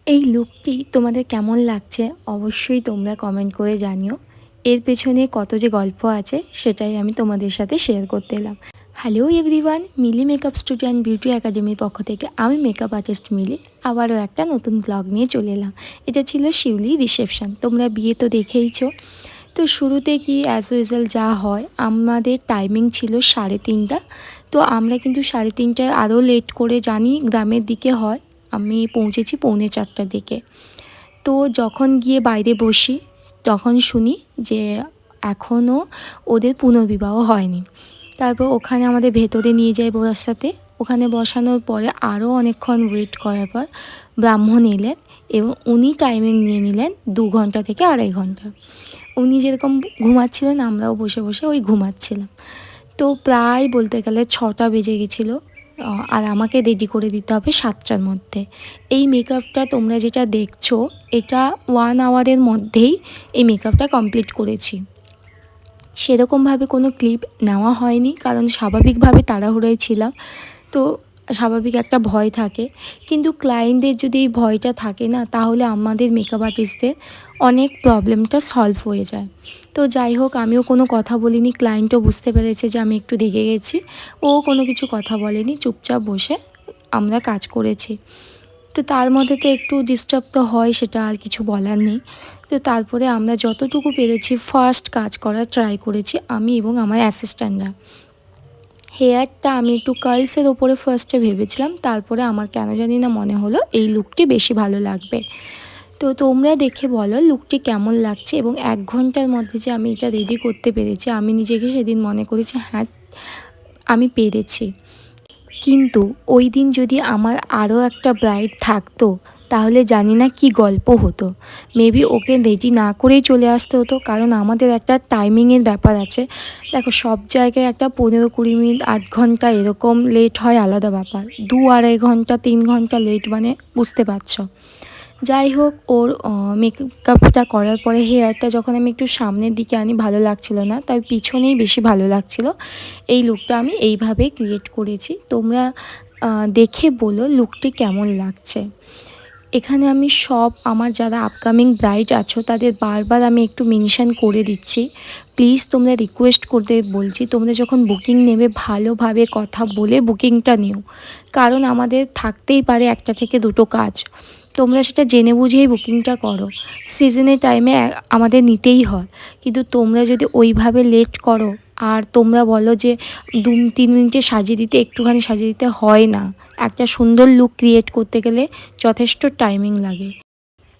এই লুকটি তোমাদের কেমন লাগছে অবশ্যই তোমরা কমেন্ট করে জানিও। এর পেছনে কত যে গল্প আছে সেটাই আমি তোমাদের সাথে শেয়ার করতে এলাম। Hello everyone, Mili makeup studio and beauty একাডেমির পক্ষ থেকে আমি মেকআপ আর্টিস্ট মিলি আবারও একটা নতুন ব্লগ নিয়ে চলে এলাম। এটা ছিল শিউলি রিসেপশন। তোমরা বিয়ে তো দেখেইছো। তো শুরুতে কি অ্যাজ ইউজুয়াল যা হয়, আমাদের টাইমিং ছিল 3:30। তো আমরা কিন্তু 3:30টায় আরও লেট করে জানি গ্রামের দিকে হয়, আমি পৌঁছেছি 3:45টার দিকে। তো যখন গিয়ে বাইরে বসি তখন শুনি যে এখনও ওদের পুনর্বিবাহ হয়নি। তারপর ওখানে আমাদের ভেতরে নিয়ে যায় বসাতে। ওখানে বসানোর পরে আরও অনেকক্ষণ ওয়েট করার পর ব্রাহ্মণ এলেন এবং উনি টাইমিং নিয়ে নিলেন 2 ঘন্টা থেকে 2.5 ঘন্টা। উনি যেরকম ঘুমাচ্ছিলেন আমরাও বসে বসে ওই ঘুমাচ্ছিলাম। তো প্রায় বলতে গেলে 6টা বেজে গেছিলো। আর আমাকে রেডি করে দিতে হবে 7টার মধ্যে। এই মেকআপটা তোমরা যেটা দেখছো এটা 1 আওয়ারের মধ্যেই এই মেকআপটা কমপ্লিট করেছি। সেরকমভাবে কোনো ক্লিপ নেওয়া হয়নি, কারণ স্বাভাবিকভাবে তাড়াহুড়োয় ছিলাম। তো স্বাভাবিক একটা ভয় থাকে, কিন্তু ক্লায়েন্টদের যদি এই ভয়টা থাকে না, তাহলে আমাদের মেকআপ আর্টিস্টদের অনেক প্রবলেমটা সলভ হয়ে যায়। তো যাই হোক, আমিও কোনো কথা বলিনি। ক্লায়েন্টও বুঝতে পেরেছে যে আমি একটু রেগে গেছি, ও কোনো কিছু কথা বলেনি, চুপচাপ বসে আমরা কাজ করেছি। তো তার মধ্যে তো একটু ডিস্টার্ব তো হয়, সেটা আর কিছু বলার নেই। তো তারপরে আমরা যতটুকু পেরেছি ফার্স্ট কাজ করার ট্রাই করেছি আমি এবং আমার অ্যাসিস্ট্যান্টরা। হেয়ারটা আমি একটু কার্লসের ওপরে ফার্স্টে ভেবেছিলাম, তারপরে আমার কেন জানি না মনে হলো এই লুকটি বেশি ভালো লাগবে। তো তোমরা দেখে বলো লুকটি কেমন লাগছে, এবং 1 ঘন্টার মধ্যে যে আমি এটা রেডি করতে পেরেছি, আমি নিজেকে সেদিন মনে করেছি হ্যাঁ আমি পেরেছি। কিন্তু ওই দিন যদি আমার আরও একটা ব্রাইড থাকতো তাহলে জানি না কি গল্প হতো। মেবি ওকে রেডি না করেই চলে আসতে হতো, কারণ আমাদের একটা টাইমিংয়ের ব্যাপার আছে। দেখো, সব জায়গায় একটা 15-20 মিনিট 8 ঘন্টা এরকম লেট হয়, আলাদা ব্যাপার। 2-2.5 ঘন্টা 3 ঘন্টা লেট মানে বুঝতে পারছো। যাই হোক, ওর মেকআপটা করার পরে হেয়ারটা যখন আমি একটু সামনের দিকে আনি ভালো লাগছিল না, তাই পিছনেই বেশি ভালো লাগছিল। এই লুকটা আমি এইভাবে ক্রিয়েট করেছি। তোমরা দেখে বলো লুকটি কেমন লাগছে। এখানে আমি সব আমার যারা আপকামিং ব্রাইড আছো তাদের বারবার আমি একটু মেনশন করে দিচ্ছি, প্লিজ তোমরা রিকোয়েস্ট করতে বলছি, তোমরা যখন বুকিং নেবে ভালোভাবে কথা বলে বুকিংটা নিও। কারণ আমাদের থাকতেই পারে 1টা থেকে 2টো কাজ, তোমরা সেটা জেনে বুঝেই বুকিংটা করো। সিজনের টাইমে আমাদের নিতেই হয়, কিন্তু তোমরা যদি ওইভাবে লেট করো আর তোমরা বলো যে 2-3 মিনিটে সাজিয়ে দিতে, একটুখানি সাজিয়ে দিতে হয় না। একটা সুন্দর লুক ক্রিয়েট করতে গেলে যথেষ্ট টাইমিং লাগে।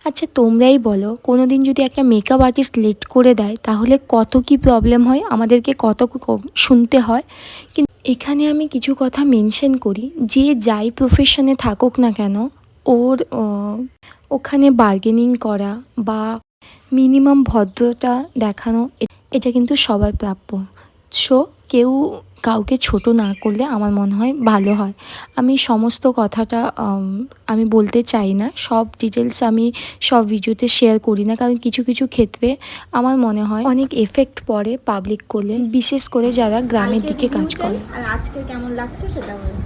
আচ্ছা তোমরাই বলো, কোনো দিন যদি একটা মেকআপ আর্টিস্ট লেট করে দেয় তাহলে কত কি প্রবলেম হয়, আমাদেরকে কত শুনতে হয়। কিন্তু এখানে আমি কিছু কথা মেনশন করি, যে যাই প্রফেশনে থাকুক না কেন, ওর ওখানে বার্গেনিং করা বা মিনিমাম ভদ্রতা দেখানো এটা কিন্তু সবার প্রাপ্য। সো কেউ কাউকে ছোট না করলে আমার মনে হয় ভালো হয়। আমি সমস্ত কথাটা আমি বলতে চাই না, সব ডিটেলস আমি সব ভিডিওতে শেয়ার করি না, কারণ কিছু কিছু ক্ষেত্রে আমার মনে হয় অনেক এফেক্ট পড়ে পাবলিক করলে, বিশেষ করে যারা গ্রামের দিকে কাজ করে। আর আজকে কেমন লাগছে সেটা বলো।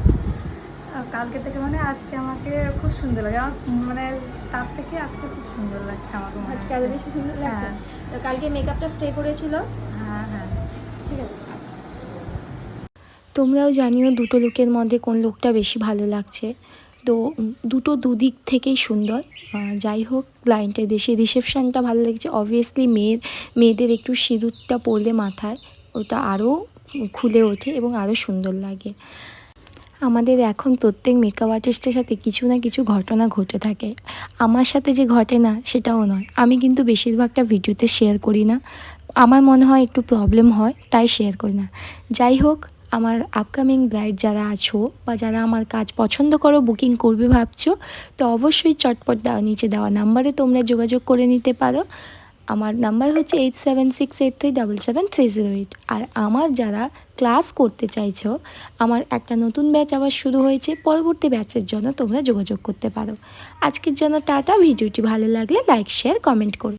কালকে থেকে মানে আজকে আমাকে খুব সুন্দর লাগে, আমার মানে তার থেকে আজকে খুব সুন্দর লাগছে আমাকে। আজকে আরো বেশি সুন্দর লাগছে। তো কালকে মেকআপটা স্টে করেছিল। হ্যাঁ হ্যাঁ ঠিক আছে, আচ্ছা। তোমরাও জানিও দুটো লুকের মধ্যে কোন লুকটা বেশি ভালো লাগছে। তো দুটো দুদিক থেকেই সুন্দর। যাই হোক, ক্লায়েন্টের বেশি রিসেপশানটা ভালো লেগেছে। অবভিয়াসলি মেয়েদের একটু সিঁদুরটা পরলে মাথায় ওটা আরও খুলে ওঠে এবং আরও সুন্দর লাগে। আমাদের এখন প্রত্যেক মেকআপ আর্টিস্টের সাথে কিছু না কিছু ঘটনা ঘটে থাকে। আমার সাথে যে ঘটে না সেটাও নয়, আমি কিন্তু বেশিরভাগটা ভিডিওতে শেয়ার করি না। আমার মনে হয় একটু প্রবলেম হয়, তাই শেয়ার করি না। যাই হোক, আমার আপকামিং ব্রাইড যারা আছো বা যারা আমার কাজ পছন্দ করো, বুকিং করবে ভাবছো, তো অবশ্যই চটপট নিচে দেওয়া নাম্বারে তোমরা যোগাযোগ করে নিতে পারো। আমার নাম্বার হচ্ছে 8768377308। আর আমার যারা ক্লাস করতে চাইছো, আমার একটা নতুন ব্যাচ আবার শুরু হয়েছে, পরবর্তী ব্যাচের জন্য তোমরা যোগাযোগ করতে পারো। আজকের জন্য টাটা। ভিডিওটি ভালো লাগলে লাইক শেয়ার কমেন্ট করো।